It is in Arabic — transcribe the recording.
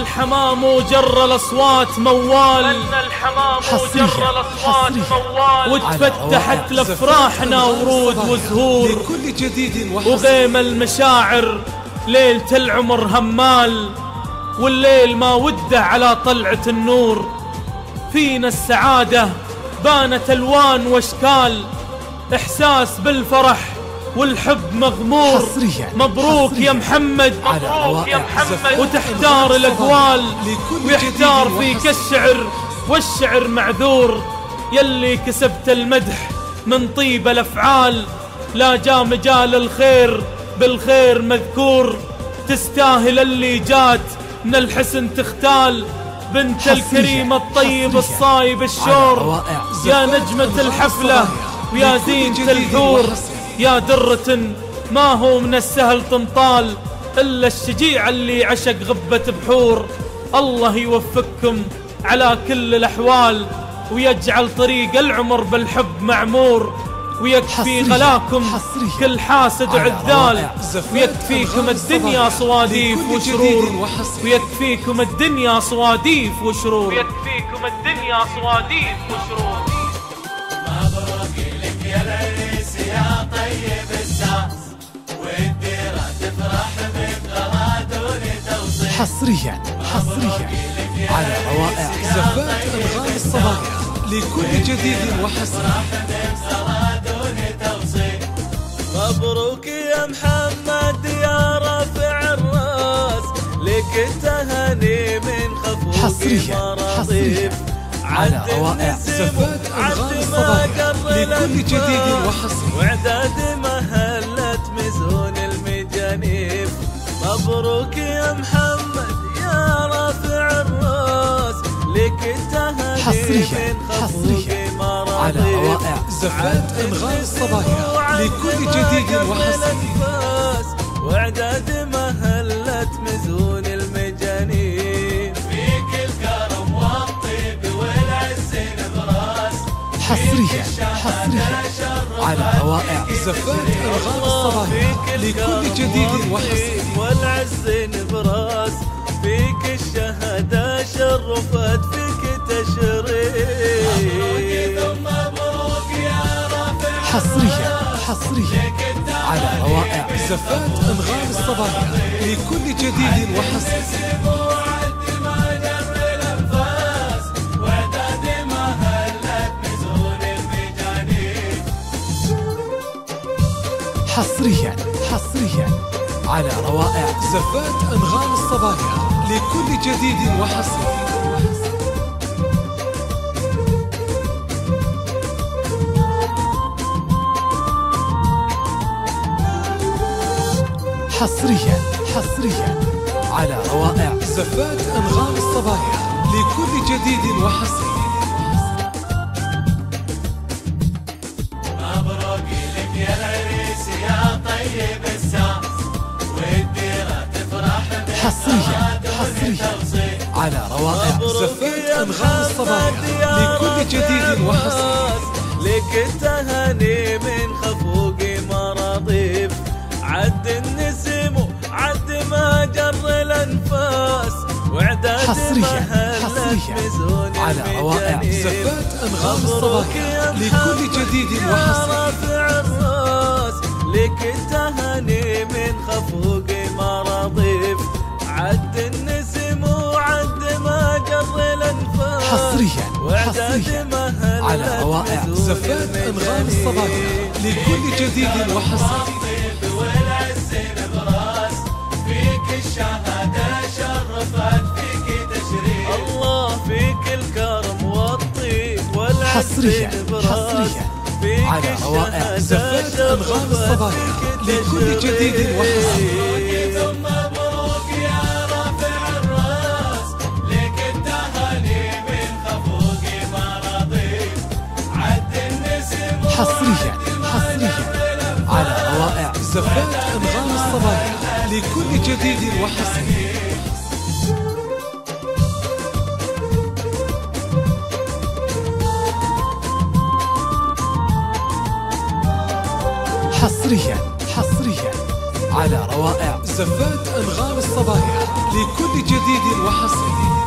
الحمام وجر الأصوات موال، وتفتحت لأفراحنا ورود وزهور، وغيم المشاعر ليلة العمر همال، والليل ما وده على طلعة النور. فينا السعادة بانت ألوان واشكال، إحساس بالفرح والحب مغمور. مبروك يا محمد، مبروك يا محمد. وتحتار الأقوال ويحتار فيك الشعر، والشعر معذور. يلي كسبت المدح من طيب الأفعال، لا جا مجال الخير بالخير مذكور. تستاهل اللي جات من الحسن تختال، بنت الكريم الطيب الصايب الشور. يا نجمة الحفلة ويا زينة الحور، يا درة ما هو من السهل تنطال، إلا الشجيع اللي عشق غبة بحور. الله يوفقكم على كل الأحوال، ويجعل طريق العمر بالحب معمور، ويكفي غلاكم كل حاسد وعذال، ويكفيكم الدنيا صواديف وشرور، ويكفيكم الدنيا صواديف وشرور، ويكفيكم الدنيا صواديف وشرور. مبروك لك يا العريس يا طيب الساس، والديرة تفرح ببغرة دون توصيف. حصريا على روائع زفات أنغام الصبايا لكل جديد وحصري. مبروك يا محمد يا رافع الراس، لك التهاني من خفوق حصريا على روائع زفات أنغام الصبايا لكل جديد وحصري. وعداد ما هلت مزون المجانيف. مبروك يا محمد يا رافع الراس، لك التهاني من خفوق على روائع زفات أنغام الصبايا لكل جديد وحصري. وعداد ما هلت مزون المجانين، فيك الكرم والطيب والعز نبراس. حصريا على روائع زفات أنغام الصبايا لكل جديد وحصري. والعز نبراس، فيك الشهادة شرفت فيك تشريف. حصريا على روائع زفات أنغام الصبايا لكل جديد وحصري. حصريا على روائع زفات أنغام الصبايا لكل جديد وحصري. حصريا على روائع زفات أنغام الصبايا لكل جديد وحصري. مبروك لك يا العريس يا طيب الساس، والديرة تفرح حصريا على روائع زفات أنغام الصبايا لكل جديد وحصري. لك التهاني من خفوق مراضيف، عد النسم وعد ما جر الأنفاس. وعداد حصريا على روائع زفات أنغام الصبايا لكل جديد وحصري. رافع الراس، لك التهاني من خفوق مراضيف، عد النسم وعد ما جر الأنفاس. حصريا على روائع زفات أنغام الصبايا لكل جديد وحصري. والعز نبراس، فيك الشهادة شرفت فيك تشريف. الله فيك الكرم والطيب والعز نبراس، على روائع زفات أنغام الصبايا لكل جديد وحصري. مبروك يا رافع الراس، لك التهاني من خفوق مراضيف، عد النسم حصريا على روائع زفات أنغام الصبايا لكل جديد وحصري. حصريا على روائع زفات أنغام الصبايا لكل جديد وحصري.